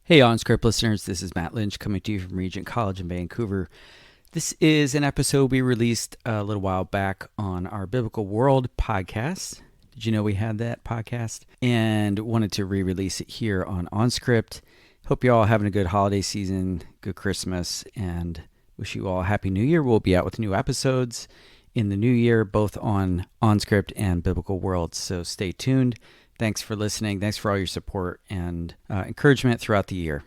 Hey, OnScript listeners, this is Matt Lynch coming to you from Regent College in Vancouver. This is an episode we released a little while back on our Biblical World podcast. Did you know we had that podcast? And wanted to re-release it here on OnScript. Hope you're all having a good holiday season, good Christmas, and wish you all a Happy New Year. We'll be out with new episodes in the new year, both on OnScript and Biblical World, so stay tuned. Thanks for listening. Thanks for all your support and encouragement throughout the year.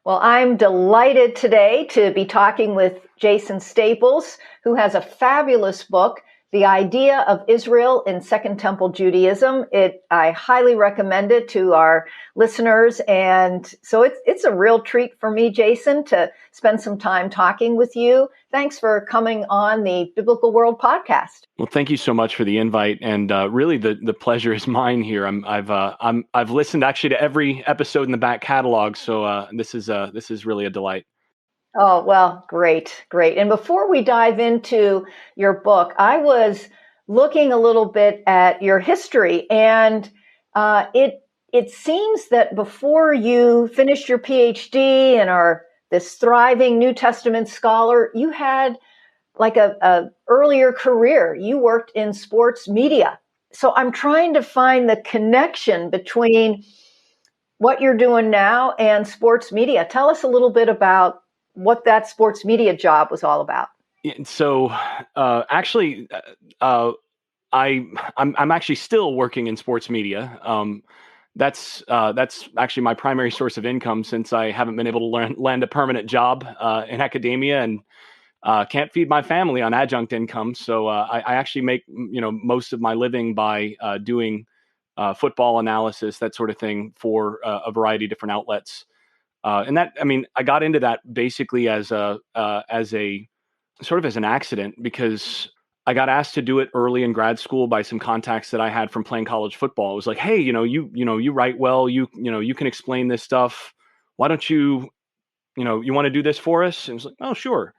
Well, I'm delighted today to be talking with Jason Staples, who has a fabulous book, The Idea of Israel in Second Temple Judaism. I highly recommend it to our listeners. And so it's a real treat for me, Jason, to spend some time talking with you. Thanks for coming on the Biblical World podcast. Well, thank you so much for the invite, and really the pleasure is mine here. I've listened actually to every episode in the back catalog, so this is really a delight. Oh, well, great. And before we dive into your book, I was looking a little bit at your history, and it seems that before you finished your PhD and are this thriving New Testament scholar, you had like a earlier career. You worked in sports media. So I'm trying to find the connection between what you're doing now and sports media. Tell us a little bit about what that sports media job was all about. So actually, I'm actually still working in sports media. That's actually my primary source of income, since I haven't been able to land a permanent job in academia, and can't feed my family on adjunct income. So I actually make most of my living by doing football analysis, that sort of thing, for a variety of different outlets. And that, I got into that basically as a sort of as an accident, because I got asked to do it early in grad school by some contacts that I had from playing college football. It was like, hey, you write well, you can explain this stuff. Why don't you want to do this for us? And it was like, oh, sure.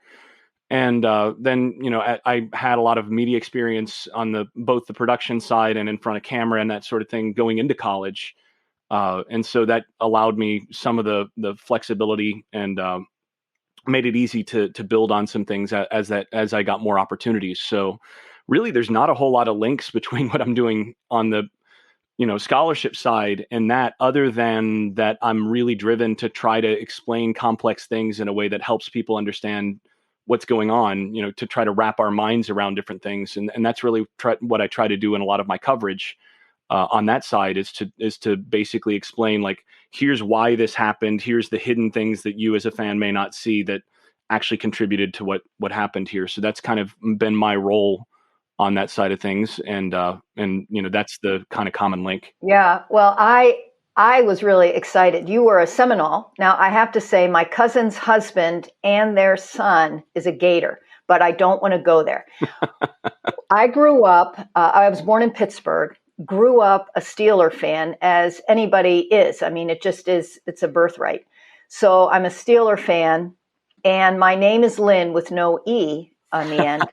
And then, I had a lot of media experience on both the production side and in front of camera and that sort of thing going into college. And so that allowed me some of the flexibility and made it easy to build on some things as I got more opportunities. So really, there's not a whole lot of links between what I'm doing on the scholarship side and that, other than that I'm really driven to try to explain complex things in a way that helps people understand what's going on, to try to wrap our minds around different things. And that's really what I try to do in a lot of my coverage on that side, is to basically explain, like, here's why this happened. Here's the hidden things that you as a fan may not see that actually contributed to what happened here. So that's kind of been my role on that side of things. And that's the kind of common link. Yeah. Well, I was really excited. You were a Seminole. Now, I have to say, my cousin's husband and their son is a Gator, but I don't want to go there. I grew up, I was born in Pittsburgh, grew up a Steeler fan, as anybody is. It just is, it's a birthright. So I'm a Steeler fan, and my name is Lynn with no E on the end.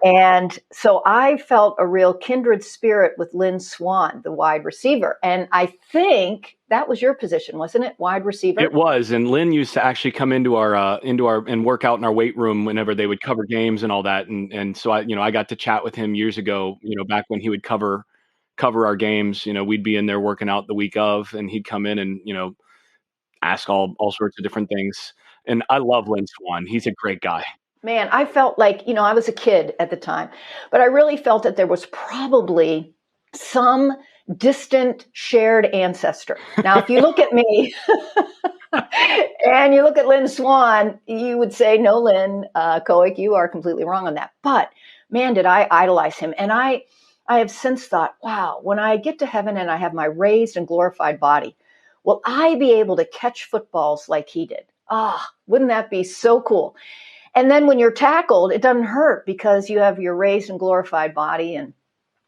And so I felt a real kindred spirit with Lynn Swann, the wide receiver. And I think that was your position, wasn't it? Wide receiver? It was. And Lynn used to actually come into our and work out in our weight room whenever they would cover games and all that. And so I got to chat with him years ago, back when he would cover our games. We'd be in there working out the week of, and he'd come in and, ask all sorts of different things. And I love Lynn Swann. He's a great guy. Man, I felt like, I was a kid at the time, but I really felt that there was probably some distant shared ancestor. Now, if you look at me and you look at Lynn Swann, you would say, no, Lynn Cohick, you are completely wrong on that. But man, did I idolize him. And I have since thought, wow, when I get to heaven and I have my raised and glorified body, will I be able to catch footballs like he did? Wouldn't that be so cool? And then when you're tackled, it doesn't hurt because you have your raised and glorified body. And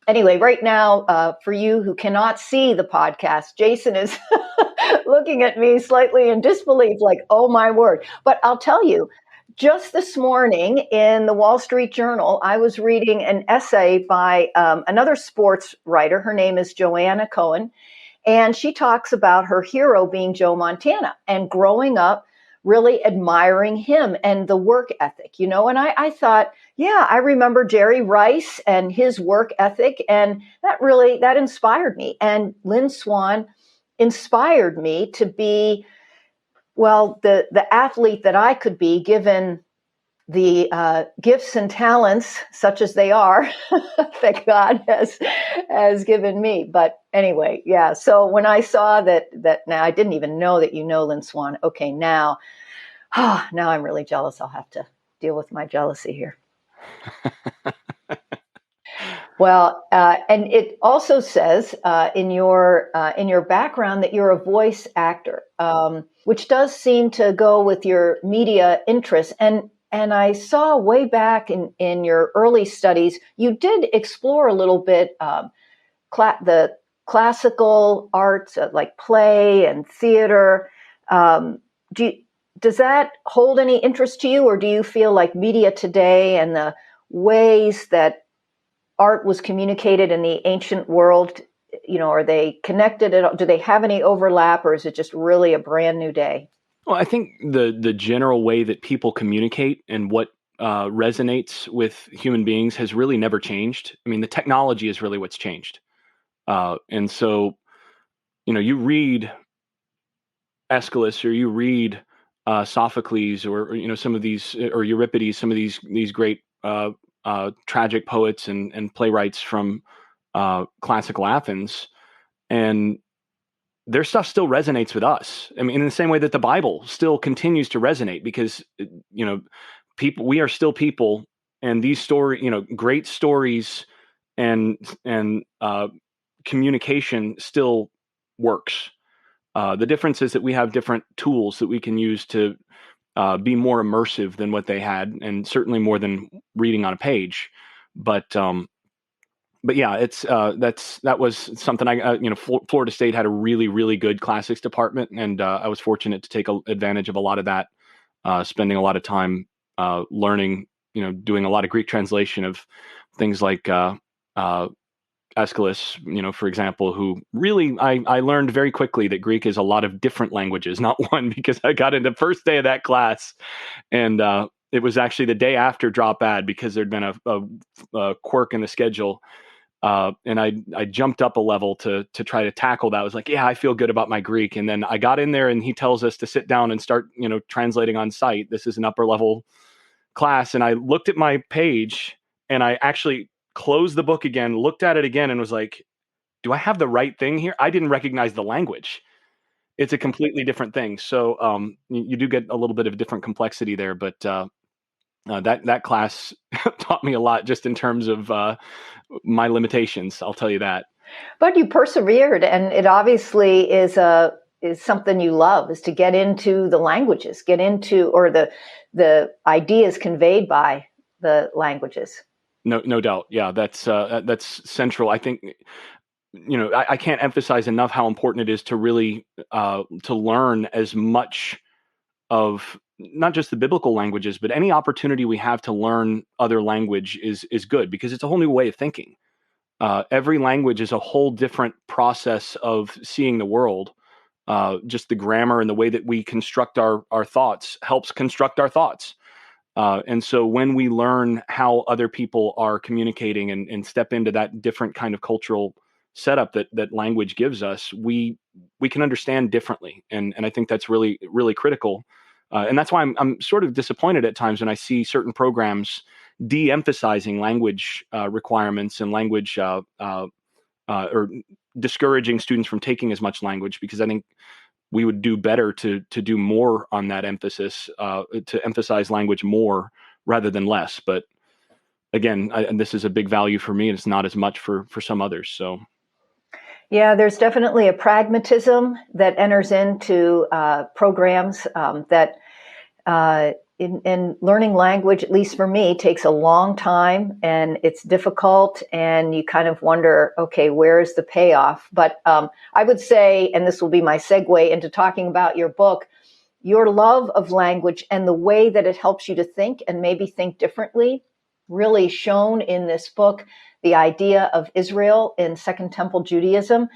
anyway, right now, for you who cannot see the podcast, Jason is looking at me slightly in disbelief, like, oh my word. But I'll tell you, just this morning in the Wall Street Journal, I was reading an essay by another sports writer. Her name is Joanna Cohen. And she talks about her hero being Joe Montana and growing up really admiring him and the work ethic, and I thought, yeah, I remember Jerry Rice and his work ethic, and that inspired me. And Lynn Swan inspired me to be, well, the athlete that I could be, given the gifts and talents, such as they are, that God has given me. But anyway, yeah. So when I saw that now, I didn't even know that Lynn Swan. Okay, now I'm really jealous. I'll have to deal with my jealousy here. Well, and it also says in your background that you're a voice actor, which does seem to go with your media interests. And I saw way back in your early studies, you did explore a little bit the classical arts, like play and theater. Does that hold any interest to you, or do you feel like media today and the ways that art was communicated in the ancient world, are they connected at all? Do they have any overlap, or is it just really a brand new day? Well, I think the general way that people communicate and what resonates with human beings has really never changed. I mean, the technology is really what's changed. And so, you read Aeschylus, or you read Sophocles, or some of these, or Euripides, some of these great tragic poets and playwrights from classical Athens, and their stuff still resonates with us. I mean, in the same way that the Bible still continues to resonate, because we are still people, and these great stories and communication still works. The difference is that we have different tools that we can use to be more immersive than what they had, and certainly more than reading on a page. But yeah, it's that was something Florida State had a really, really good classics department, and I was fortunate to take advantage of a lot of that, spending a lot of time learning, doing a lot of Greek translation of things like Aeschylus, for example, who really, I learned very quickly that Greek is a lot of different languages, not one, because I got into first day of that class, and it was actually the day after drop ad, because there'd been a quirk in the schedule. And I jumped up a level to try to tackle that. I was like, yeah, I feel good about my Greek. And then I got in there, and he tells us to sit down and start, translating on site. This is an upper level class. And I looked at my page, and I actually closed the book again, looked at it again, and was like, do I have the right thing here? I didn't recognize the language. It's a completely different thing. So you do get a little bit of different complexity there, but that class taught me a lot, just in terms of my limitations. I'll tell you that. But you persevered, and it obviously is something you love, is to get into the languages, or the ideas conveyed by the languages. No doubt. Yeah, that's central. I think, I can't emphasize enough how important it is to really to learn as much of not just the biblical languages, but any opportunity we have to learn other language is good, because it's a whole new way of thinking. Every language is a whole different process of seeing the world. Just the grammar and the way that we construct our thoughts helps construct our thoughts. And so when we learn how other people are communicating and step into that different kind of cultural setup that language gives us, we can understand differently. And I think that's really, really critical. And that's why I'm sort of disappointed at times when I see certain programs de-emphasizing language requirements and language or discouraging students from taking as much language, because I think we would do better to do more on that emphasis, to emphasize language more rather than less. But again, and this is a big value for me, and it's not as much for some others. So. Yeah, there's definitely a pragmatism that enters into programs that in learning language, at least for me, takes a long time, and it's difficult, and you kind of wonder, okay, where's the payoff? But I would say, and this will be my segue into talking about your book, your love of language and the way that it helps you to think and maybe think differently, really shown in this book, the idea of Israel in Second Temple Judaism.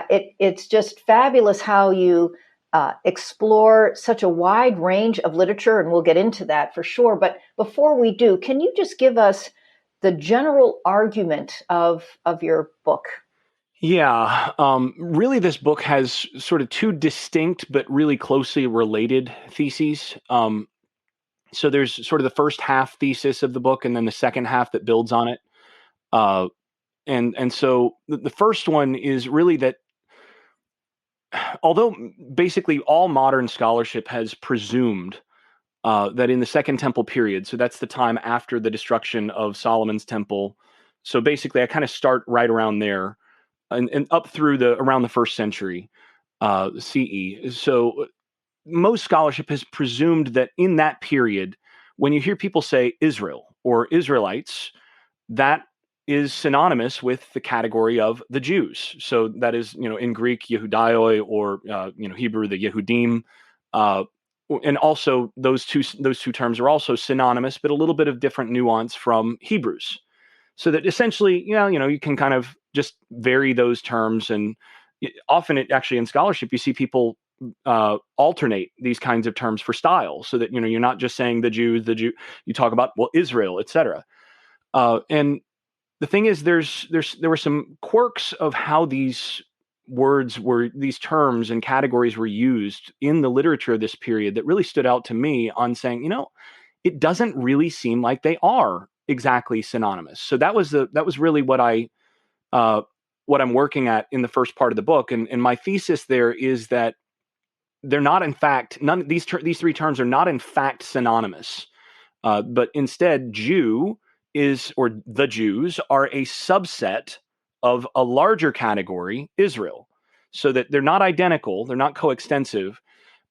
It's just fabulous how you explore such a wide range of literature, and we'll get into that for sure. But before we do, can you just give us the general argument of your book? Yeah, really, this book has sort of two distinct but really closely related theses. So there's sort of the first half thesis of the book, and then the second half that builds on it. Uh, and so the first one is really that although basically all modern scholarship has presumed that in the Second Temple period, so that's the time after the destruction of Solomon's temple. So basically, I kind of start right around there, and up through around the first century CE. So most scholarship has presumed that in that period, when you hear people say Israel or Israelites, that is synonymous with the category of the Jews. So that is, in Greek, Yehudaioi, or Hebrew, the Yehudim. Uh, and also those two terms are also synonymous, but a little bit of different nuance from Hebrews. So that essentially, you can kind of just vary those terms, and often actually in scholarship you see people alternate these kinds of terms for style, so that you're not just saying the Jews, you talk about Israel, etc. And the thing is, there were some quirks of how these terms and categories were used in the literature of this period that really stood out to me on saying, it doesn't really seem like they are exactly synonymous. So that was really what I'm working at in the first part of the book. And my thesis there is that they're not, in fact, these three terms are not in fact synonymous, but instead Jew or the Jews are a subset of a larger category, Israel. So that they're not identical, they're not coextensive.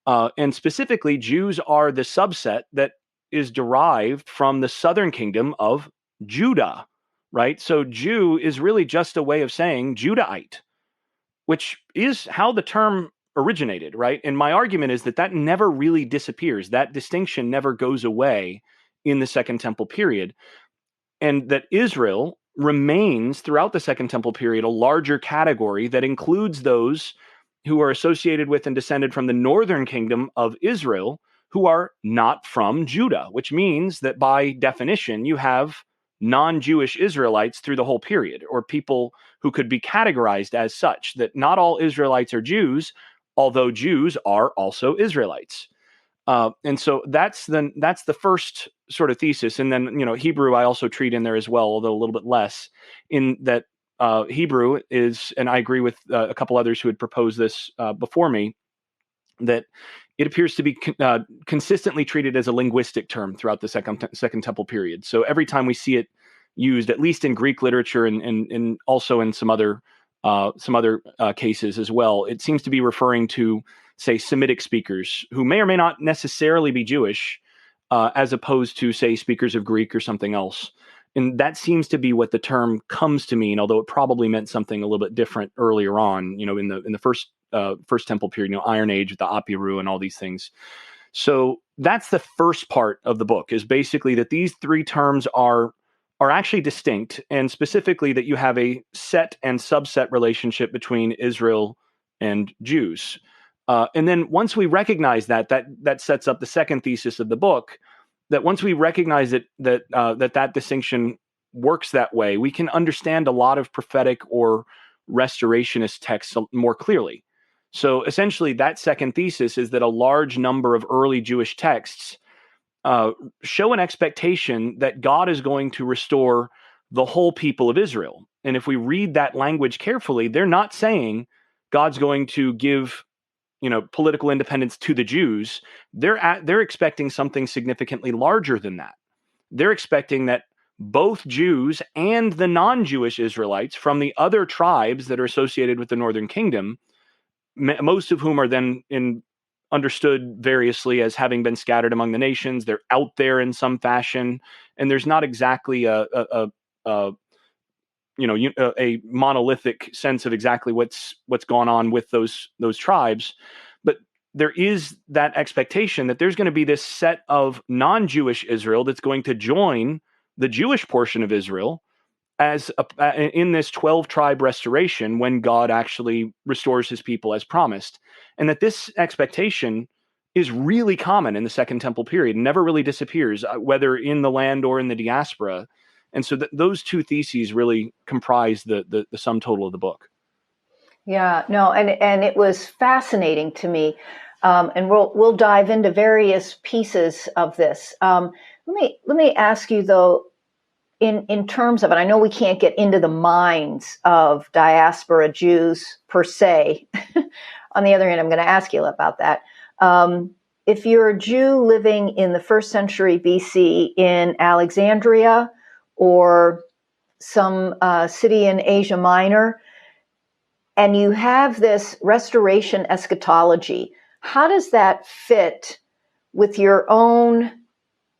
And specifically, Jews are the subset that is derived from the southern kingdom of Judah, right? So Jew is really just a way of saying Judahite, which is how the term originated, right? And my argument is that never really disappears. That distinction never goes away in the Second Temple period. And that Israel remains throughout the Second Temple period a larger category that includes those who are associated with and descended from the northern kingdom of Israel, who are not from Judah, which means that by definition, you have non-Jewish Israelites through the whole period, or people who could be categorized as such, that not all Israelites are Jews, although Jews are also Israelites. And so that's the first sort of thesis. And then, Hebrew I also treat in there as well, although a little bit less, in that Hebrew is, and I agree with a couple others who had proposed this before me, that it appears to be consistently treated as a linguistic term throughout the Second Temple period. So every time we see it used, at least in Greek literature and also in some other cases as well, it seems to be referring to, say, Semitic speakers who may or may not necessarily be Jewish, as opposed to, say, speakers of Greek or something else. And that seems to be what the term comes to mean, although it probably meant something a little bit different earlier on, in the first temple period, Iron Age with the Apiru and all these things. So that's the first part of the book, is basically that these three terms are actually distinct, and specifically that you have a set and subset relationship between Israel and Jews. And then once we recognize that sets up the second thesis of the book, that once we recognize that distinction works that way, we can understand a lot of prophetic or restorationist texts more clearly. So essentially, that second thesis is that a large number of early Jewish texts show an expectation that God is going to restore the whole people of Israel. And if we read that language carefully, they're not saying God's going to give political independence to the Jews. They're expecting something significantly larger than that. They're expecting that both Jews and the non-Jewish Israelites from the other tribes that are associated with the northern kingdom, most of whom are then understood variously as having been scattered among the nations. They're out there in some fashion, and there's not exactly a monolithic sense of exactly what's gone on with those tribes. But there is that expectation that there's going to be this set of non-Jewish Israel that's going to join the Jewish portion of Israel in this 12 tribe restoration when God actually restores his people as promised. And that this expectation is really common in the Second Temple period, never really disappears, whether in the land or in the diaspora. And so those two theses really comprise the sum total of the book. Yeah, no, and it was fascinating to me, and we'll dive into various pieces of this. Let me ask you though, in terms of it, I know we can't get into the minds of diaspora Jews per se. On the other hand, I'm going to ask you about that. If you're a Jew living in the first century BC in Alexandria or some city in Asia Minor, and you have this restoration eschatology, how does that fit with your own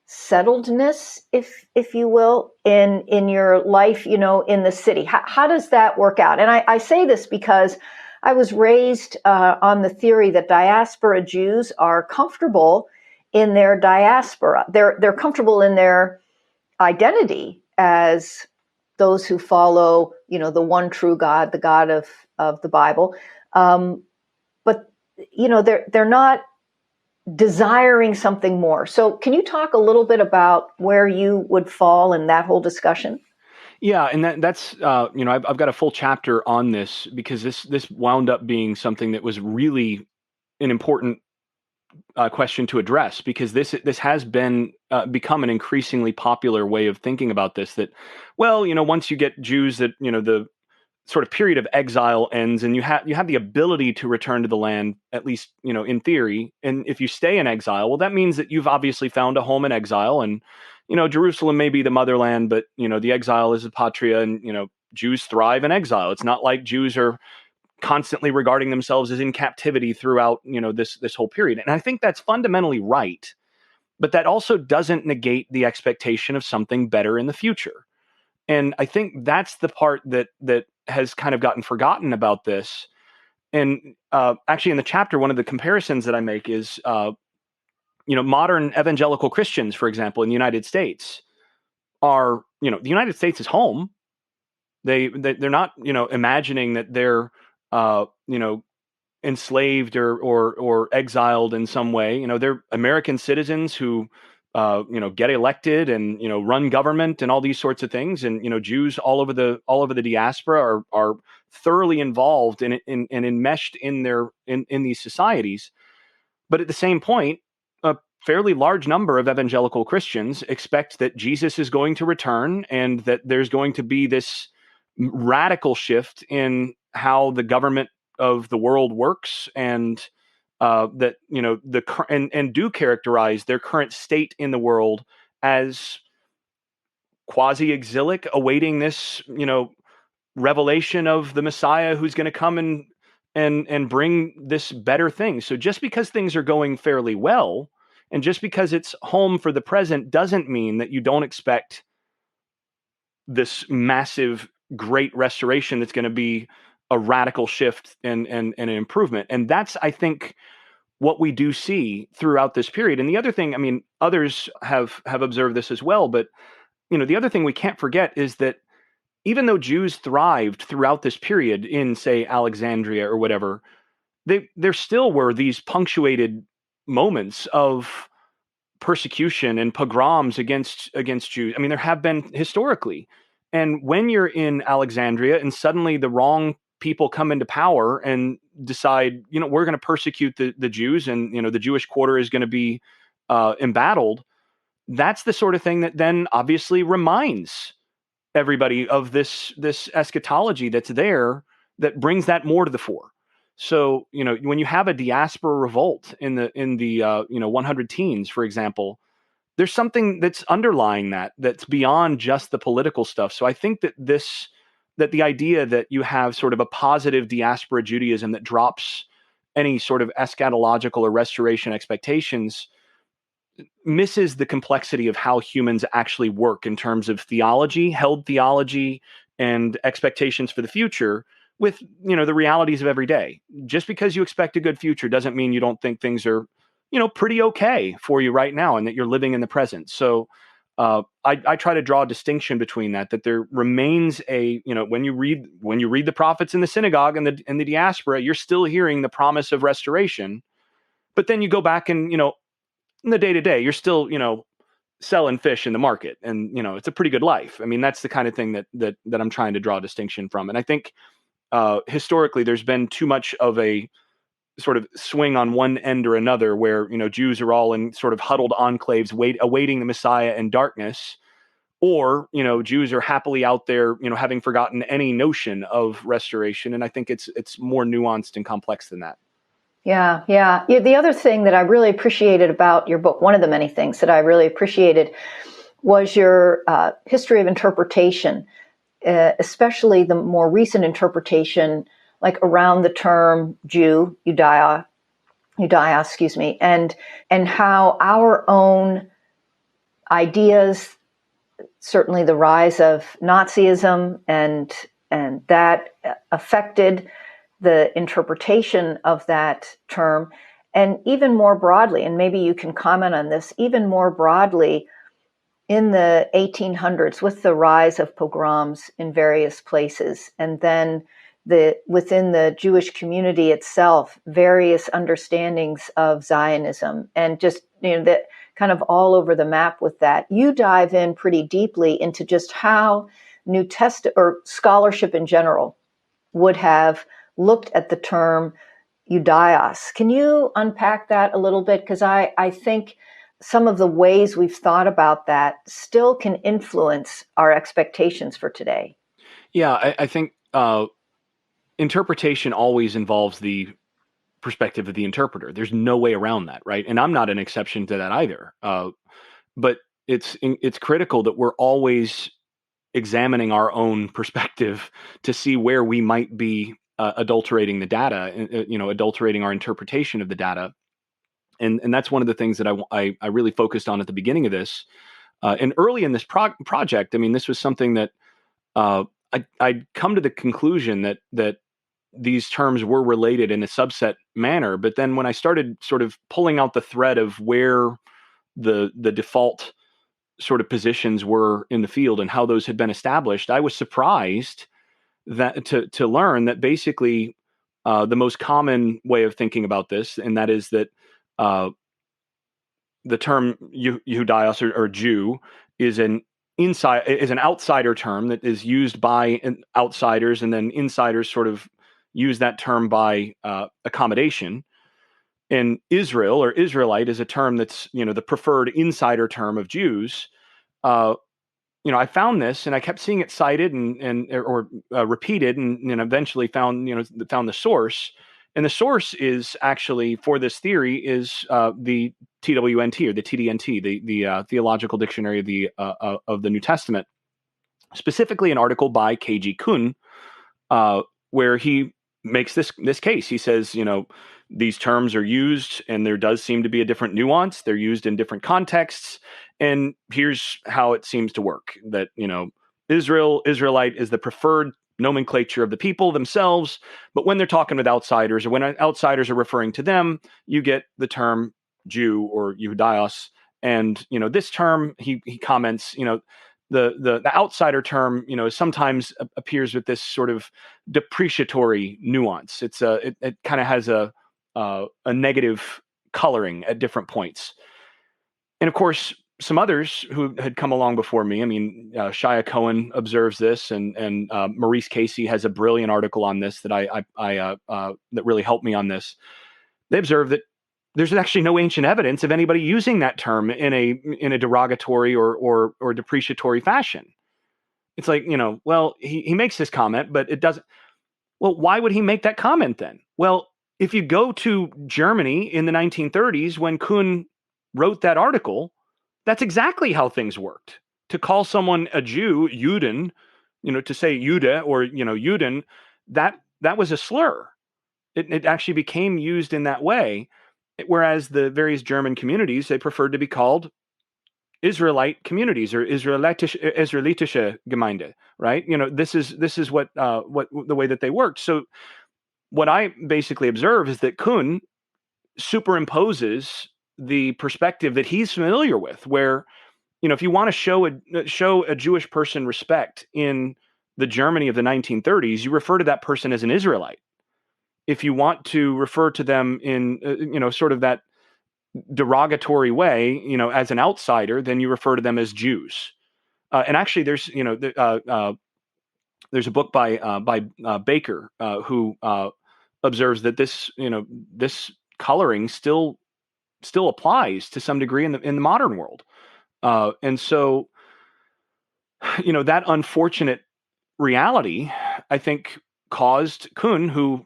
settledness, if you will, in your life, in the city? How does that work out? And I say this because I was raised on the theory that diaspora Jews are comfortable in their diaspora. They're comfortable in their identity as those who follow, the one true God, the God of the Bible. But they're not desiring something more. So can you talk a little bit about where you would fall in that whole discussion? Yeah, and that's I've got a full chapter on this because this wound up being something that was really an important question to address, because this has been become an increasingly popular way of thinking about this. That, well, once you get Jews, that the sort of period of exile ends, and you have the ability to return to the land, at least in theory. And if you stay in exile, well, that means that you've obviously found a home in exile, and Jerusalem may be the motherland, but the exile is a patria, and Jews thrive in exile. It's not like Jews are constantly regarding themselves as in captivity throughout this whole period. And I think that's fundamentally right, but that also doesn't negate the expectation of something better in the future. And I think that's the part that has kind of gotten forgotten about this. And actually, in the chapter, one of the comparisons that I make is, modern evangelical Christians, for example, in the United States, are, the United States is home. They're not, imagining that they're, enslaved or exiled in some way. They're American citizens who get elected and run government and all these sorts of things. And Jews all over the diaspora are thoroughly involved and enmeshed in these societies. But at the same point, a fairly large number of evangelical Christians expect that Jesus is going to return, and that there's going to be this radical shift in how the government of the world works, and that and do characterize their current state in the world as quasi-exilic, awaiting this revelation of the Messiah who's going to come and bring this better thing. So just because things are going fairly well, and just because it's home for the present, doesn't mean that you don't expect this massive, great restoration that's going to be a radical shift and an improvement. And that's, I think, what we do see throughout this period. And the other thing, I mean, others have observed this as well, but the other thing we can't forget is that even though Jews thrived throughout this period in, say, Alexandria or whatever, there still were these punctuated moments of persecution and pogroms against Jews. I mean, there have been historically. And when you're in Alexandria and suddenly the wrong people come into power and decide, we're going to persecute the Jews, and the Jewish quarter is going to be embattled, that's the sort of thing that then obviously reminds everybody of this eschatology that's there, that brings that more to the fore. So when you have a diaspora revolt in the 100 teens, for example, there's something that's underlying that's beyond just the political stuff. So I think that the idea that you have sort of a positive diaspora Judaism that drops any sort of eschatological or restoration expectations misses the complexity of how humans actually work in terms of theology, held theology, and expectations for the future with, the realities of every day. Just because you expect a good future doesn't mean you don't think things are, pretty okay for you right now, and that you're living in the present. So I try to draw a distinction between that there remains when you read the prophets in the synagogue and the diaspora, you're still hearing the promise of restoration. But then you go back and, in the day to day, you're still, selling fish in the market, and, it's a pretty good life. I mean, that's the kind of thing that I'm trying to draw a distinction from. And I think historically there's been too much of a sort of swing on one end or another where, Jews are all in sort of huddled enclaves awaiting the Messiah in darkness, or, Jews are happily out there, having forgotten any notion of restoration. And I think it's more nuanced and complex than that. Yeah. The other thing that I really appreciated about your book, one of the many things that I really appreciated, was your history of interpretation, especially the more recent interpretation, like around the term Jew, Judaios, and how our own ideas, certainly the rise of Nazism, and that affected the interpretation of that term, and even more broadly, and maybe you can comment on this, even more broadly in the 1800s with the rise of pogroms in various places, and then within the Jewish community itself, various understandings of Zionism, and just, that kind of all over the map with that. You dive in pretty deeply into just how New Testament or scholarship in general would have looked at the term Judaios. Can you unpack that a little bit? Because I think some of the ways we've thought about that still can influence our expectations for today. Yeah, I think interpretation always involves the perspective of the interpreter. There's no way around that, right? And I'm not an exception to that either. But it's critical that we're always examining our own perspective to see where we might be adulterating the data, adulterating our interpretation of the data. And that's one of the things that I really focused on at the beginning of this. And early in this project, I mean, this was something that I'd come to the conclusion that these terms were related in a subset manner. But then when I started sort of pulling out the thread of where the default sort of positions were in the field and how those had been established, I was surprised that to learn that basically the most common way of thinking about this, and that is that the term Judaios or Jew is an outsider term that is used by outsiders, and then insiders sort of use that term by accommodation. And Israel or Israelite is a term that's, the preferred insider term of Jews. I found this, and I kept seeing it cited or repeated, and eventually found the source. And the source is actually for this theory is the TWNT or the TDNT, the Theological Dictionary of the New Testament, specifically an article by K.G. Kuhn, where he makes this case. He says, these terms are used, and there does seem to be a different nuance. They're used in different contexts. And here's how it seems to work: that, Israelite is the preferred nomenclature of the people themselves. But when they're talking with outsiders, or when outsiders are referring to them, you get the term Jew or Judaios. And, this term, he comments, the outsider term, sometimes appears with this sort of depreciatory nuance. It kind of has a negative coloring at different points. And of course, some others who had come along before me, I mean, Shia Cohen observes this, and Maurice Casey has a brilliant article on this that that really helped me on this. They observe that there's actually no ancient evidence of anybody using that term in a derogatory or depreciatory fashion. It's like, well, he makes this comment, but it doesn't. Well, why would he make that comment then? Well, if you go to Germany in the 1930s, when Kuhn wrote that article, that's exactly how things worked. To call someone a Jew, Juden, to say Jude or, Juden, that was a slur. It actually became used in that way. Whereas the various German communities, they preferred to be called Israelite communities or Israelitische Gemeinde, right? This is what the way that they worked. So what I basically observe is that Kuhn superimposes the perspective that he's familiar with, where if you want to show a Jewish person respect in the Germany of the 1930s, you refer to that person as an Israelite. If you want to refer to them in, sort of that derogatory way, as an outsider, then you refer to them as Jews. And actually, there's a book by Baker who observes that this coloring still applies to some degree in the modern world. And so, that unfortunate reality, I think, caused Kuhn, who,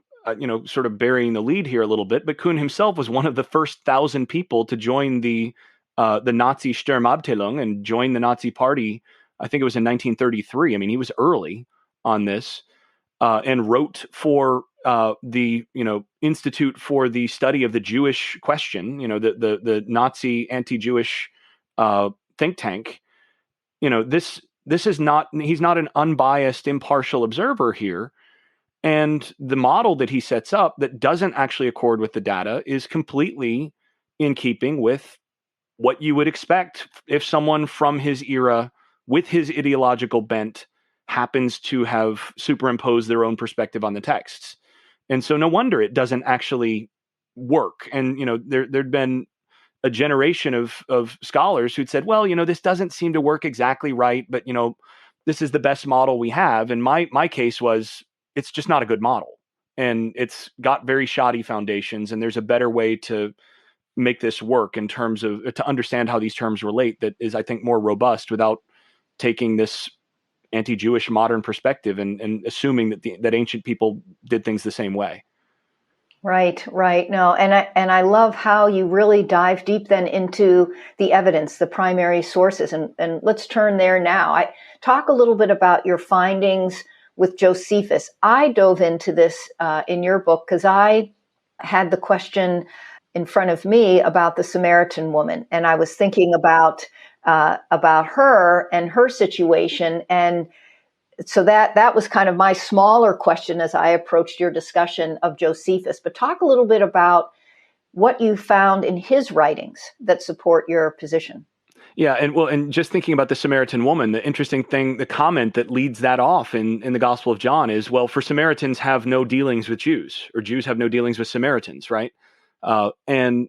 sort of burying the lead here a little bit, but Kuhn himself was one of the first 1,000 people to join the Nazi Sturmabteilung and join the Nazi Party. I think it was in 1933. I mean, he was early on this, and wrote for the Institute for the Study of the Jewish Question, the Nazi anti-Jewish think tank. This is not, he's not an unbiased, impartial observer here. And the model that he sets up that doesn't actually accord with the data is completely in keeping with what you would expect if someone from his era with his ideological bent happens to have superimposed their own perspective on the texts. And so no wonder it doesn't actually work. And, there'd been a generation of scholars who'd said, well, this doesn't seem to work exactly right, but, this is the best model we have. And my case was, it's just not a good model. And it's got very shoddy foundations. And there's a better way to make this work in terms of, to understand how these terms relate, that is, I think, more robust without taking this anti-Jewish modern perspective and assuming that ancient people did things the same way. Right. No, and I love how you really dive deep then into the evidence, the primary sources, and let's turn there now. I talk a little bit about your findings with Josephus. I dove into this in your book because I had the question in front of me about the Samaritan woman, and I was thinking about her and her situation, and so that was kind of my smaller question as I approached your discussion of Josephus. But talk a little bit about what you found in his writings that support your position. Yeah, and just thinking about the Samaritan woman, the interesting thing, the comment that leads that off in the Gospel of John is, well, for Samaritans have no dealings with Jews, or Jews have no dealings with Samaritans, right? And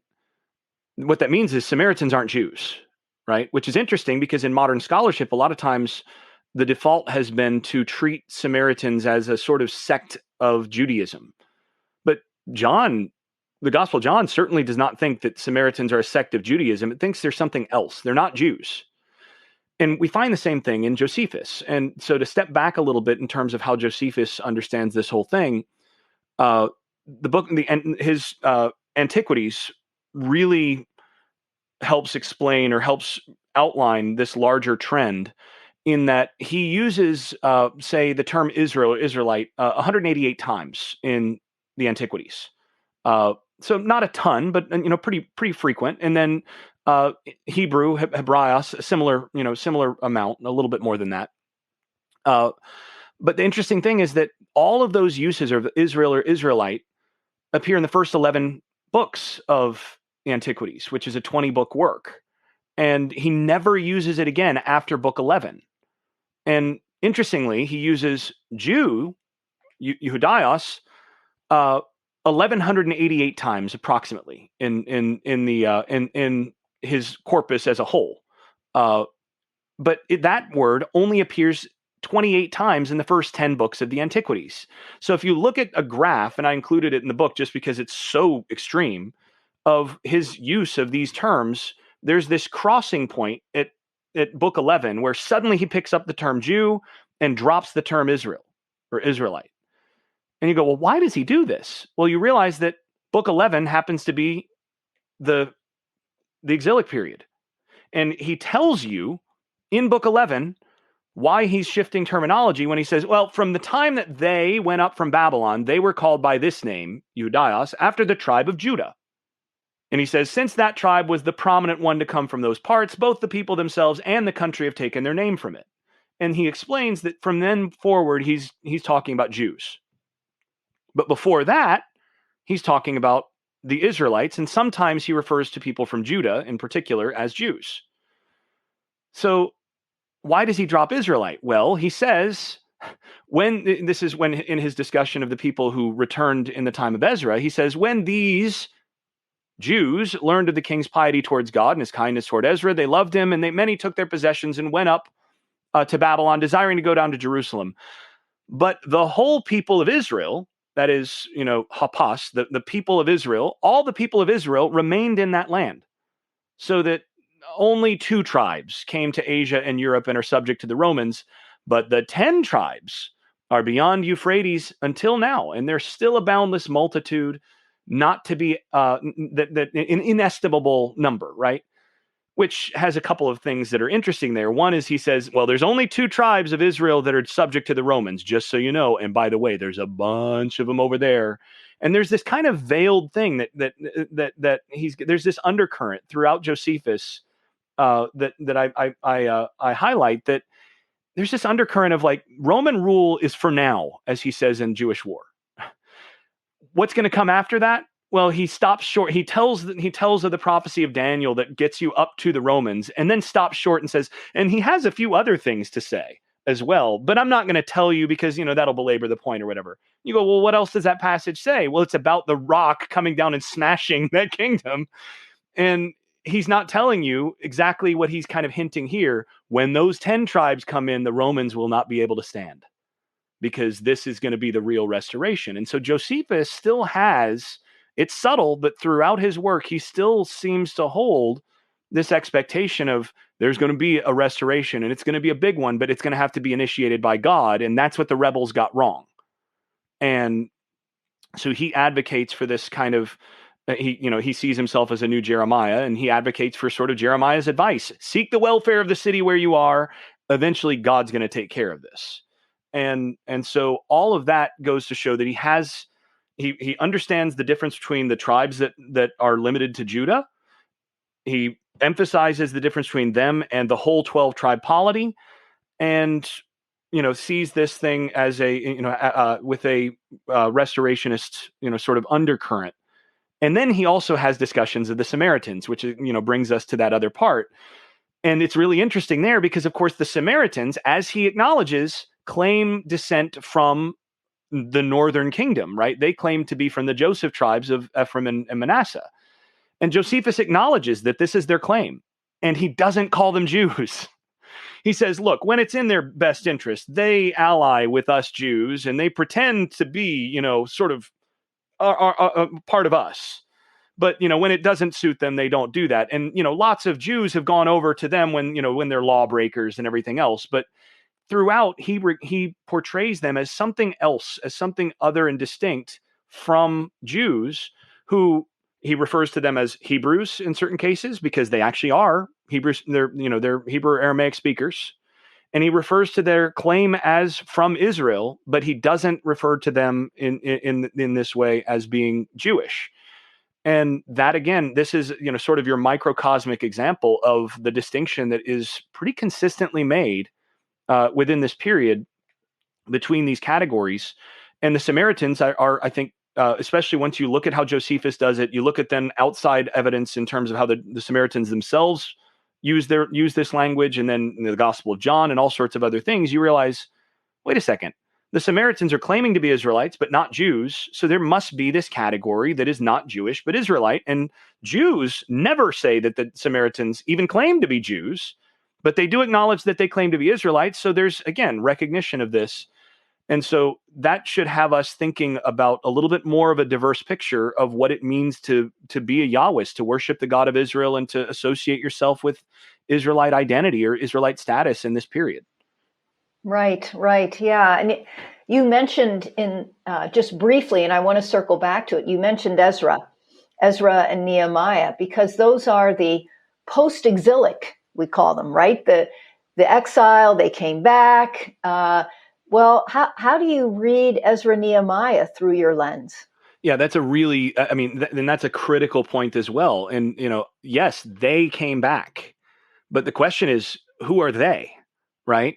what that means is Samaritans aren't Jews, right? Which is interesting because in modern scholarship, a lot of times the default has been to treat Samaritans as a sort of sect of Judaism. But John, the Gospel of John, certainly does not think that Samaritans are a sect of Judaism. It thinks there's something else. They're not Jews. And we find the same thing in Josephus. And so to step back a little bit in terms of how Josephus understands this whole thing, the book, his Antiquities really helps explain or helps outline this larger trend, in that he uses, say, the term Israel or Israelite 188 times in the Antiquities. So not a ton, but pretty frequent. And then Hebrew, Hebraios, similar amount, a little bit more than that. But the interesting thing is that all of those uses of Israel or Israelite appear in the first 11 books of the Antiquities, which is a 20-book work. And he never uses it again after book 11. And interestingly, he uses Jew, Yehudios, 1,188 times approximately in his corpus as a whole. But that word only appears 28 times in the first 10 books of the Antiquities. So if you look at a graph, and I included it in the book just because it's so extreme, of his use of these terms, there's this crossing point at book 11 where suddenly he picks up the term Jew and drops the term Israel or Israelite. And you go, well, why does he do this? Well, you realize that book 11 happens to be the exilic period. And he tells you in book 11 why he's shifting terminology when he says, well, from the time that they went up from Babylon, they were called by this name, Yehudios, after the tribe of Judah. And he says, since that tribe was the prominent one to come from those parts, both the people themselves and the country have taken their name from it. And he explains that from then forward, he's talking about Jews. But before that, he's talking about the Israelites, and sometimes he refers to people from Judah in particular as Jews. So why does he drop Israelite? Well, he says, when in his discussion of the people who returned in the time of Ezra, he says, when these Jews learned of the king's piety towards God and his kindness toward Ezra, they loved him, and many took their possessions and went up to Babylon, desiring to go down to Jerusalem. But the whole people of Israel, that is, Hapas, the people of Israel, all the people of Israel remained in that land, so that only 2 tribes came to Asia and Europe and are subject to the Romans, but the 10 tribes are beyond Euphrates until now, and there's still a boundless multitude, not to be an inestimable number, right? Which has a couple of things that are interesting there. One is he says, well, there's only 2 tribes of Israel that are subject to the Romans, just so you know. And by the way, there's a bunch of them over there. And there's this kind of veiled thing that there's this undercurrent throughout Josephus that I highlight, that there's this undercurrent of like Roman rule is for now, as he says in Jewish War. What's going to come after that? Well, he stops short. He tells of the prophecy of Daniel that gets you up to the Romans, and then stops short and says, and he has a few other things to say as well, but I'm not going to tell you because, that'll belabor the point or whatever. You go, well, what else does that passage say? Well, it's about the rock coming down and smashing that kingdom. And he's not telling you exactly what he's kind of hinting here. When those 10 tribes come in, the Romans will not be able to stand, because this is going to be the real restoration. And so Josephus still has, it's subtle, but throughout his work, he still seems to hold this expectation of there's going to be a restoration, and it's going to be a big one, but it's going to have to be initiated by God. And that's what the rebels got wrong. And so he advocates for this kind of, he sees himself as a new Jeremiah, and he advocates for sort of Jeremiah's advice: seek the welfare of the city where you are. Eventually, God's going to take care of this. And so all of that goes to show that he understands the difference between the tribes that are limited to Judah. He emphasizes the difference between them and the whole 12 tribe polity, and sees this thing as with a restorationist sort of undercurrent. And then he also has discussions of the Samaritans, which brings us to that other part. And it's really interesting there because, of course, the Samaritans, as he acknowledges, claim descent from the northern kingdom, right? They claim to be from the Joseph tribes of Ephraim and Manasseh. And Josephus acknowledges that this is their claim, and he doesn't call them Jews. He says, look, when it's in their best interest, they ally with us Jews, and they pretend to be, sort of are part of us. But, when it doesn't suit them, they don't do that. And, lots of Jews have gone over to them when they're lawbreakers and everything else. But throughout, he portrays them as something else, as something other and distinct from Jews, who he refers to them as Hebrews in certain cases, because they actually are Hebrews. They're Hebrew Aramaic speakers. And he refers to their claim as from Israel, but he doesn't refer to them in this way as being Jewish. And that, again, this is, sort of your microcosmic example of the distinction that is pretty consistently made within this period between these categories. And the Samaritans are I think, especially once you look at how Josephus does it, you look at then outside evidence in terms of how the Samaritans themselves use this language, and then the Gospel of John and all sorts of other things, you realize, wait a second, the Samaritans are claiming to be Israelites, but not Jews. So there must be this category that is not Jewish, but Israelite. And Jews never say that the Samaritans even claim to be Jews, but they do acknowledge that they claim to be Israelites. So there's, again, recognition of this. And so that should have us thinking about a little bit more of a diverse picture of what it means to be a Yahwist, to worship the God of Israel, and to associate yourself with Israelite identity or Israelite status in this period. Right. Yeah. And you mentioned just briefly, and I want to circle back to it, you mentioned Ezra and Nehemiah, because those are the post-exilic, we call them, right? The exile, they came back. Well, how do you read Ezra, Nehemiah through your lens? Yeah, that's a really, then that's a critical point as well. And, yes, they came back, but the question is, who are they, right?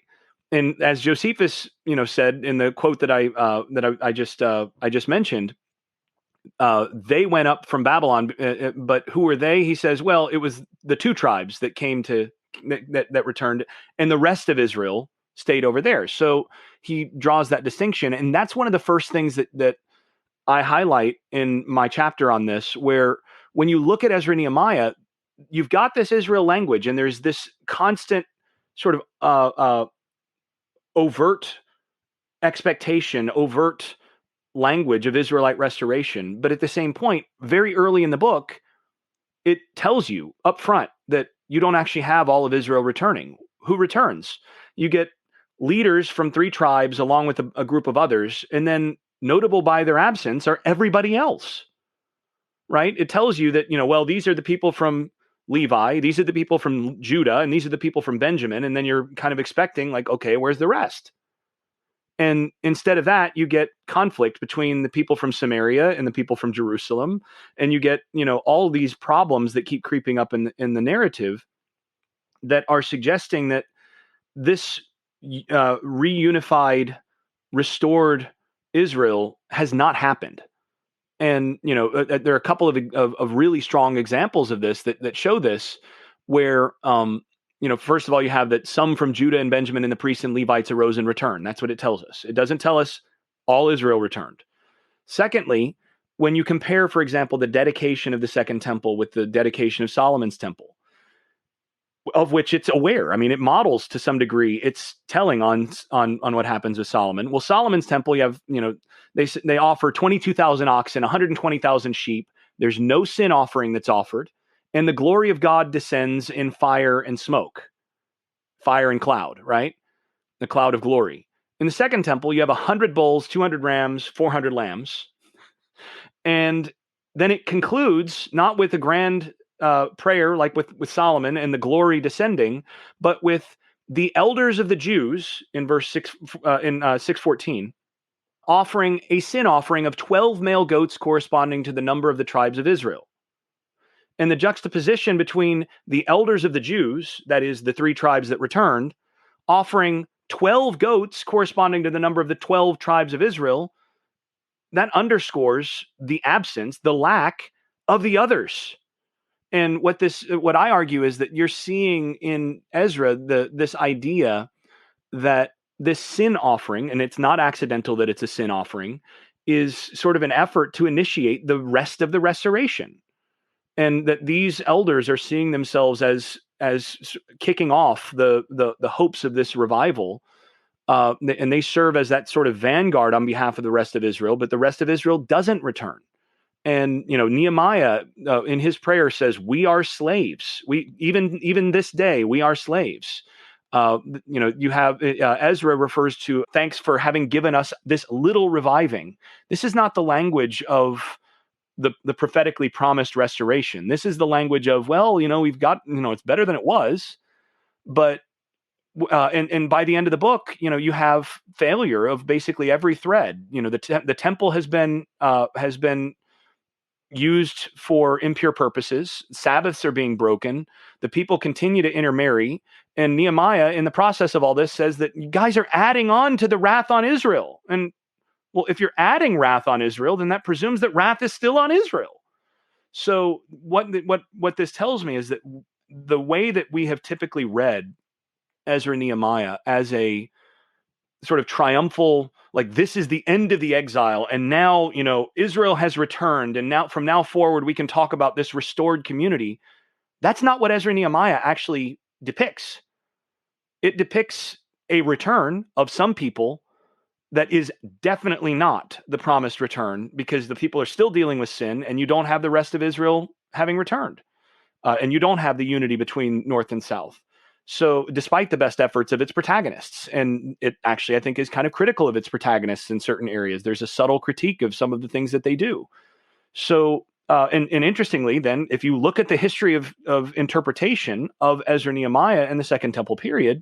And as Josephus, said in the quote that I just mentioned, they went up from Babylon, but who were they? He says, well, it was the 2 tribes that came to that returned, and the rest of Israel stayed over there. So he draws that distinction, and that's one of the first things that I highlight in my chapter on this, where when you look at Ezra and Nehemiah, you've got this Israel language, and there's this constant sort of overt expectation, overt language of Israelite restoration. But at the same point, very early in the book, it tells you up front that you don't actually have all of Israel returning. Who returns? You get leaders from 3 tribes along with a group of others, and then notable by their absence are everybody else, right? It tells you that, well, these are the people from Levi, these are the people from Judah, and these are the people from Benjamin. And then you're kind of expecting, like, okay, where's the rest? And instead of that, you get conflict between the people from Samaria and the people from Jerusalem. And you get, all these problems that keep creeping up in the narrative that are suggesting that this reunified, restored Israel has not happened. And, there are a couple of really strong examples of this that show this, where, first of all, you have that some from Judah and Benjamin and the priests and Levites arose and returned. That's what it tells us. It doesn't tell us all Israel returned. Secondly, when you compare, for example, the dedication of the Second Temple with the dedication of Solomon's temple, of which it's aware. I mean, it models to some degree. It's telling on what happens with Solomon. Well, Solomon's temple, you have, they offer 22,000 oxen, 120,000 sheep. There's no sin offering that's offered. And the glory of God descends in fire and smoke, fire and cloud, right? The cloud of glory. In the Second Temple, you have 100 bulls, 200 rams, 400 lambs. And then it concludes not with a grand prayer like with Solomon and the glory descending, but with the elders of the Jews in verse 6, in 6:14, offering a sin offering of 12 male goats corresponding to the number of the tribes of Israel. And the juxtaposition between the elders of the Jews, that is the 3 tribes that returned, offering 12 goats corresponding to the number of the 12 tribes of Israel, that underscores the absence, the lack of the others. And what I argue is that you're seeing in Ezra this idea that this sin offering, and it's not accidental that it's a sin offering, is sort of an effort to initiate the rest of the restoration. And that these elders are seeing themselves as kicking off the hopes of this revival. And they serve as that sort of vanguard on behalf of the rest of Israel, but the rest of Israel doesn't return. And, Nehemiah in his prayer says, we are slaves. We even this day, we are slaves. You have Ezra refers to thanks for having given us this little reviving. This is not the language of the prophetically promised restoration. This is the language of, well, we've got, it's better than it was, but and by the end of the book, you have failure of basically every thread. The temple has been used for impure purposes. Sabbaths are being broken. The people continue to intermarry. And Nehemiah, in the process of all this, says that you guys are adding on to the wrath on Israel. And well, if you're adding wrath on Israel, then that presumes that wrath is still on Israel. So what this tells me is that the way that we have typically read Ezra and Nehemiah as a sort of triumphal, like this is the end of the exile, and now Israel has returned, and now from now forward we can talk about this restored community. That's not what Ezra and Nehemiah actually depicts. It depicts a return of some people that is definitely not the promised return, because the people are still dealing with sin, and you don't have the rest of Israel having returned, and you don't have the unity between North and South. So despite the best efforts of its protagonists, and it actually, I think, is kind of critical of its protagonists in certain areas, there's a subtle critique of some of the things that they do. So, and interestingly, then, if you look at the history of interpretation of Ezra and Nehemiah in the Second Temple period,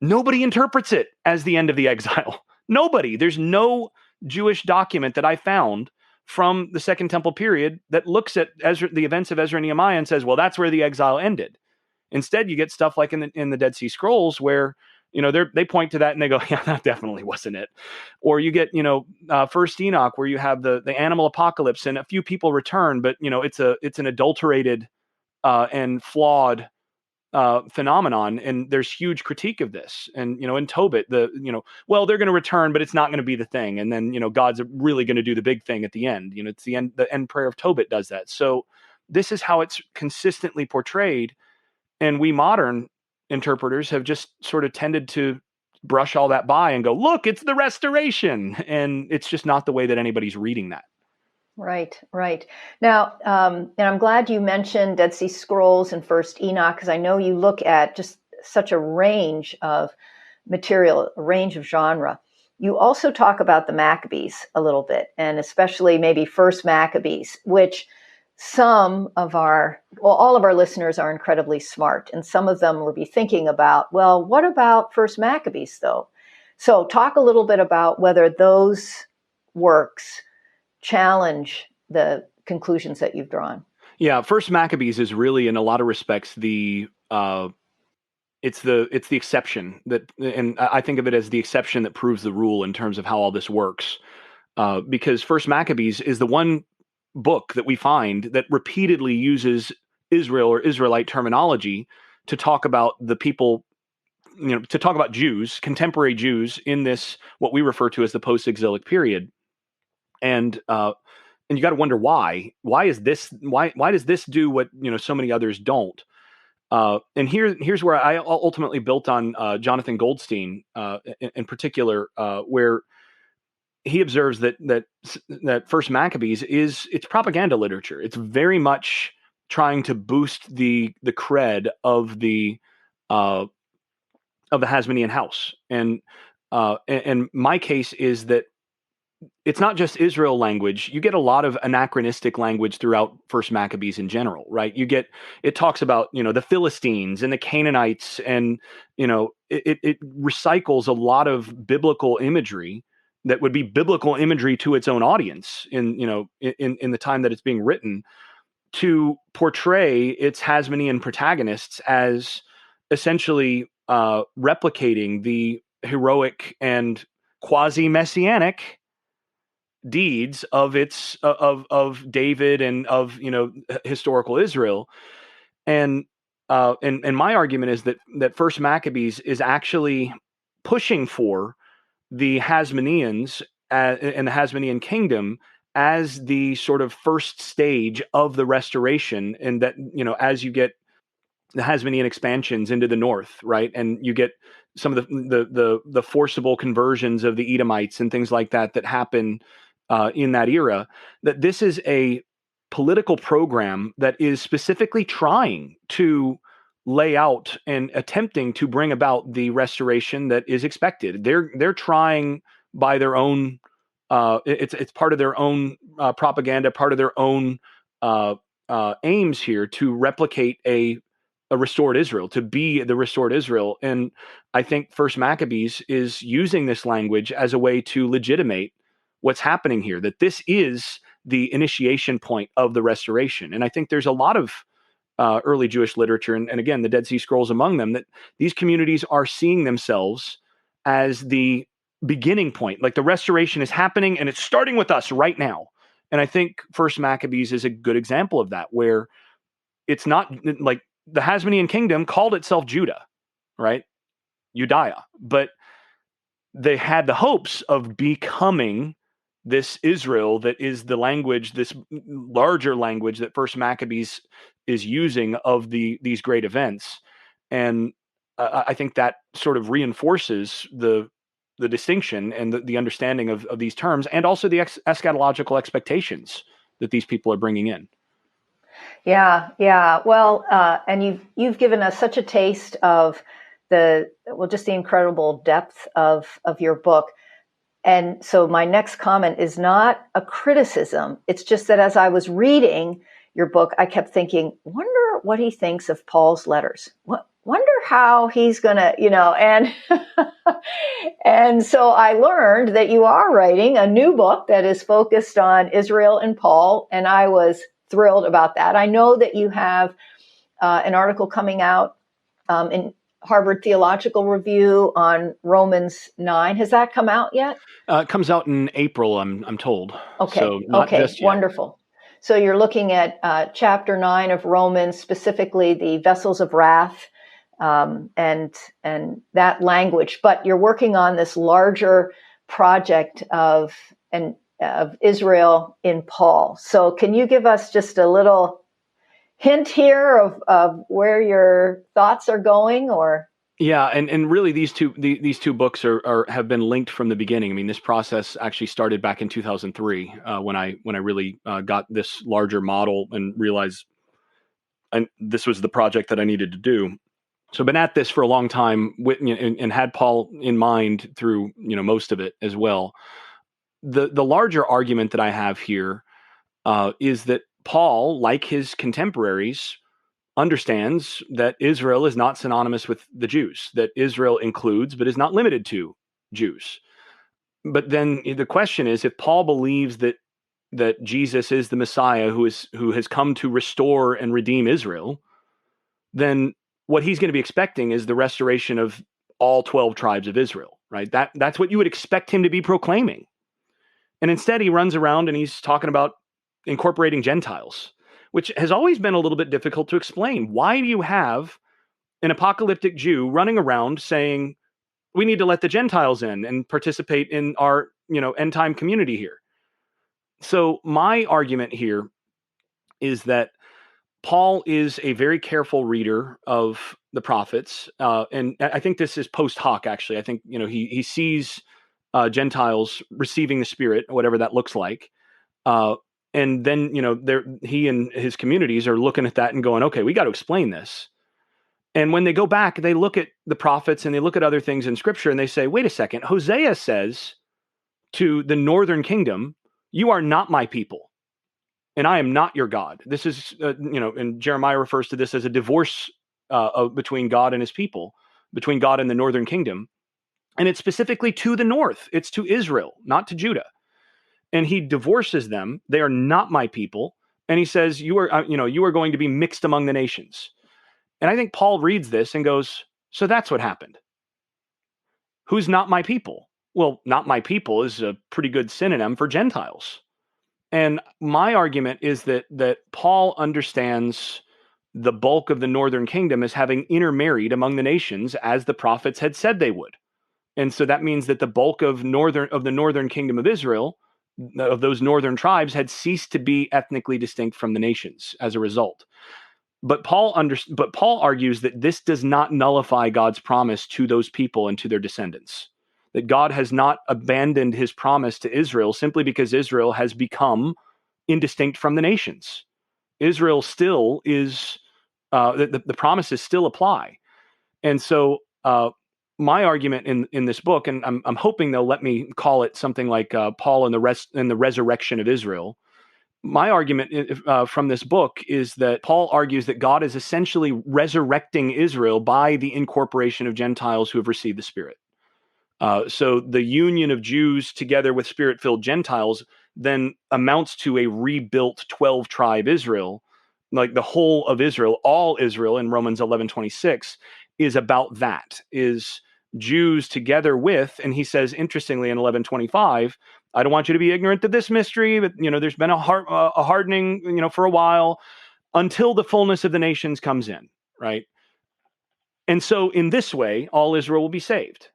nobody interprets it as the end of the exile. Nobody. There's no Jewish document that I found from the Second Temple period that looks at the events of Ezra and Nehemiah and says, well, that's where the exile ended. Instead, you get stuff like in the Dead Sea Scrolls where, they point to that and they go, yeah, that definitely wasn't it. Or you get, First Enoch, where you have the animal apocalypse and a few people return, but it's an adulterated and flawed phenomenon, and there's huge critique of this. And in Tobit, well, they're going to return, but it's not going to be the thing. And then God's really going to do the big thing at the end. It's the end prayer of Tobit does that. So this is how it's consistently portrayed, and we modern interpreters have just sort of tended to brush all that by and go, look, it's the restoration, and it's just not the way that anybody's reading that. Right. Now, and I'm glad you mentioned Dead Sea Scrolls and First Enoch, because I know you look at just such a range of material, a range of genre. You also talk about the Maccabees a little bit, and especially maybe First Maccabees, which all of our listeners are incredibly smart, and some of them will be thinking about, well, what about First Maccabees, though? So talk a little bit about whether those works challenge the conclusions that you've drawn. Yeah, First Maccabees is really, in a lot of respects, it's the exception and I think of it as the exception that proves the rule in terms of how all this works, because First Maccabees is the one book that we find that repeatedly uses Israel or Israelite terminology to talk about the people, to talk about Jews, contemporary Jews, in this what we refer to as the post-exilic period. And you got to wonder why. Why is this? Why does this do what so many others don't? And here's where I ultimately built on Jonathan Goldstein in particular, where he observes that First Maccabees it's propaganda literature. It's very much trying to boost the cred of the Hasmonean house. And my case is that it's not just Israel language. You get a lot of anachronistic language throughout First Maccabees in general, right? It talks about, the Philistines and the Canaanites, and, it recycles a lot of biblical imagery that would be biblical imagery to its own audience in the time that it's being written, to portray its Hasmonean protagonists as essentially replicating the heroic and quasi-messianic deeds of David and of historical Israel. And my argument is that First Maccabees is actually pushing for the Hasmoneans and the Hasmonean kingdom as the sort of first stage of the restoration, and that as you get the Hasmonean expansions into the north, right, and you get some of the forcible conversions of the Edomites and things like that happen in that era, that this is a political program that is specifically trying to lay out and attempting to bring about the restoration that is expected. They're trying by their own. It's part of their own propaganda, part of their own aims here to replicate a restored Israel, to be the restored Israel. And I think First Maccabees is using this language as a way to legitimate what's happening here, that this is the initiation point of the restoration. And I think there's a lot of early Jewish literature, and again, the Dead Sea Scrolls among them, that these communities are seeing themselves as the beginning point. Like, the restoration is happening and it's starting with us right now. And I think First Maccabees is a good example of that, where it's not like the Hasmonean kingdom called itself Judah, right? Judea. But they had the hopes of becoming this Israel that is the language, this larger language that First Maccabees is using of these great events. And I think that sort of reinforces the distinction and the understanding of these terms, and also the eschatological expectations that these people are bringing in. Yeah. Well, and you've given us such a taste of just the incredible depth of your book. And so my next comment is not a criticism. It's just that as I was reading your book, I kept thinking, wonder what he thinks of Paul's letters. Wonder how he's going to, and and so I learned that you are writing a new book that is focused on Israel and Paul, and I was thrilled about that. I know that you have an article coming out in Harvard Theological Review on Romans 9. Has that come out yet? It comes out in April, I'm told. Okay. So not just yet. Wonderful. So you're looking at chapter 9 of Romans, specifically the vessels of wrath, and that language. But you're working on this larger project of Israel in Paul. So can you give us just a little hint here of where your thoughts are going? Or Yeah, and really these two books are have been linked from the beginning. I mean, this process actually started back in 2003 when I really got this larger model and realized this was the project that I needed to do. So I've been at this for a long time and had Paul in mind through most of it as well. The larger argument that I have here is that Paul, like his contemporaries, understands that Israel is not synonymous with the Jews, that Israel includes but is not limited to Jews. But then the question is, if Paul believes that Jesus is the Messiah who has come to restore and redeem Israel, then what he's going to be expecting is the restoration of all 12 tribes of Israel, right? That's what you would expect him to be proclaiming. And instead he runs around and he's talking about incorporating Gentiles, which has always been a little bit difficult to explain. Why do you have an apocalyptic Jew running around saying, we need to let the Gentiles in and participate in our, end time community here? So my argument here is that Paul is a very careful reader of the prophets. And I think this is post hoc, actually. I think, he sees Gentiles receiving the Spirit, whatever that looks like. And then, he and his communities are looking at that and going, okay, we got to explain this. And when they go back, they look at the prophets and they look at other things in Scripture and they say, wait a second, Hosea says to the northern kingdom, you are not my people, and I am not your God. This is, and Jeremiah refers to this as a divorce between God and his people, between God and the northern kingdom. And it's specifically to the north. It's to Israel, not to Judah. And he divorces them. They are not my people. And he says, you are going to be mixed among the nations. And I think Paul reads this and goes, so that's what happened. Who's not my people? Well, not my people is a pretty good synonym for Gentiles. And my argument is that Paul understands the bulk of the northern kingdom as having intermarried among the nations as the prophets had said they would. And so that means that the bulk of the northern kingdom of Israel, of those northern tribes, had ceased to be ethnically distinct from the nations as a result. But Paul argues that this does not nullify God's promise to those people and to their descendants. That God has not abandoned his promise to Israel simply because Israel has become indistinct from the nations. Israel still is, the promises still apply. And so my argument in this book, and I'm hoping they'll let me call it something like Paul and the resurrection of Israel. My argument from this book is that Paul argues that God is essentially resurrecting Israel by the incorporation of Gentiles who have received the Spirit. So the union of Jews together with Spirit-filled Gentiles then amounts to a rebuilt 12-tribe Israel, like the whole of Israel, all Israel in Romans 11:26 is about that, is Jews together with, and he says, interestingly, in 11:25, I don't want you to be ignorant of this mystery, but there's been a hardening, for a while, until the fullness of the nations comes in, right? And so, in this way, all Israel will be saved.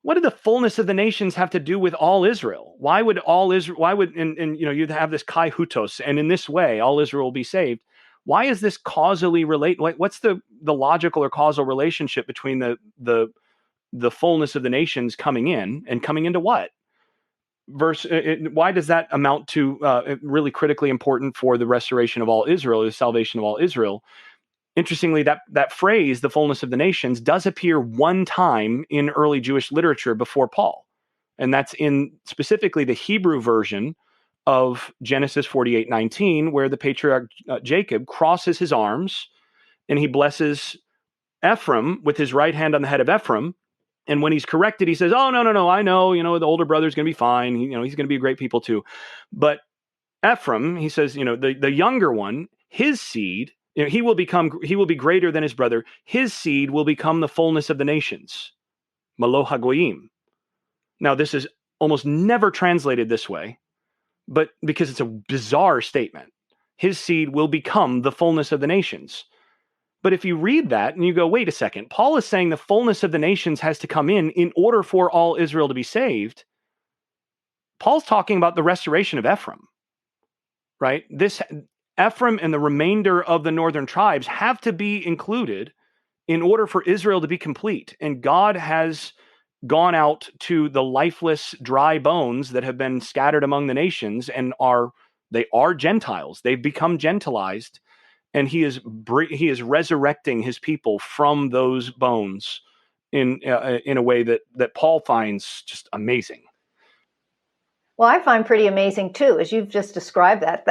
What did the fullness of the nations have to do with all Israel? Why would all Israel? Why would you'd have this kai hutos, and in this way, all Israel will be saved? Why is this causally related? What's the logical or causal relationship between the fullness of the nations coming in and coming into what? Why does that amount to really critically important for the restoration of all Israel, the salvation of all Israel? Interestingly, that phrase, the fullness of the nations, does appear one time in early Jewish literature before Paul. And that's in specifically the Hebrew version of Genesis 48:19, where the patriarch Jacob crosses his arms and he blesses Ephraim with his right hand on the head of Ephraim. And when he's corrected, he says, oh, no, I know, the older brother's going to be fine. He's going to be a great people too. But Ephraim, he says, the younger one, his seed, he will be greater than his brother. His seed will become the fullness of the nations. Malo hagoyim. Now, this is almost never translated this way, but because it's a bizarre statement. His seed will become the fullness of the nations. But if you read that and you go, wait a second, Paul is saying the fullness of the nations has to come in order for all Israel to be saved. Paul's talking about the restoration of Ephraim, right? This Ephraim and the remainder of the northern tribes have to be included in order for Israel to be complete. And God has gone out to the lifeless, dry bones that have been scattered among the nations and they are Gentiles. They've become Gentilized, and he is resurrecting his people from those bones in a way that Paul finds just amazing. Well, I find pretty amazing too, as you've just described that.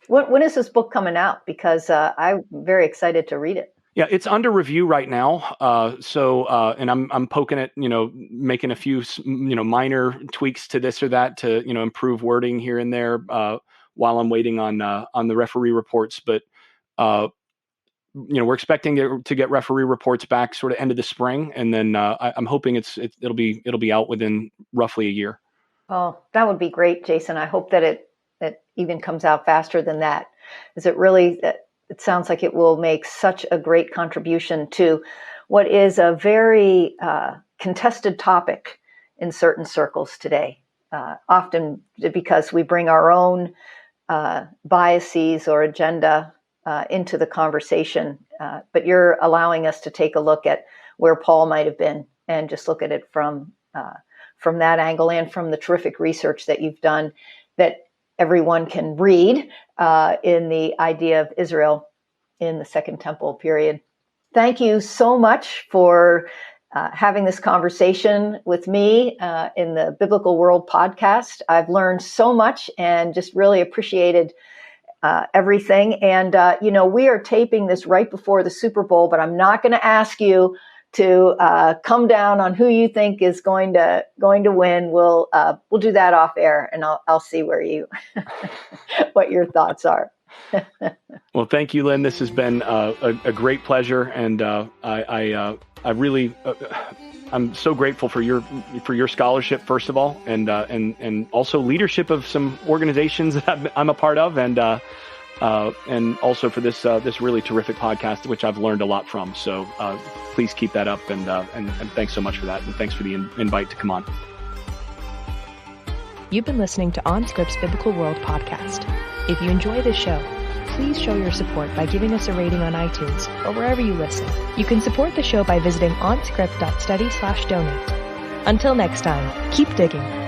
When is this book coming out? Because I'm very excited to read it. Yeah, it's under review right now. And I'm poking it, making a few, minor tweaks to this or that to, improve wording here and there while I'm waiting on the referee reports. But, we're expecting to get referee reports back sort of end of the spring. And then I'm hoping it'll be out within roughly a year. Oh, that would be great, Jason. I hope that it even comes out faster than that. Is it really... It sounds like it will make such a great contribution to what is a very contested topic in certain circles today, often because we bring our own biases or agenda into the conversation. But you're allowing us to take a look at where Paul might have been and just look at it from that angle, and from the terrific research that you've done that everyone can read in the idea of Israel in the Second Temple period. Thank you so much for having this conversation with me in the Biblical World podcast. I've learned so much and just really appreciated everything. And, we are taping this right before the Super Bowl, but I'm not going to ask you to come down on who you think is going to win. We'll do that off air, and I'll see what your thoughts are. Well, thank you, Lynn. This has been a great pleasure, and I really I'm so grateful for your scholarship, first of all, and also leadership of some organizations that I'm a part of, and also for this really terrific podcast, which I've learned a lot from. So please keep that up, and thanks so much for that, and thanks for the invite to come on. You've been listening to OnScript's Biblical World podcast. If you enjoy this show, please show your support by giving us a rating on iTunes or wherever you listen. You can support the show by visiting onscript.study/donate. Until next time, keep digging.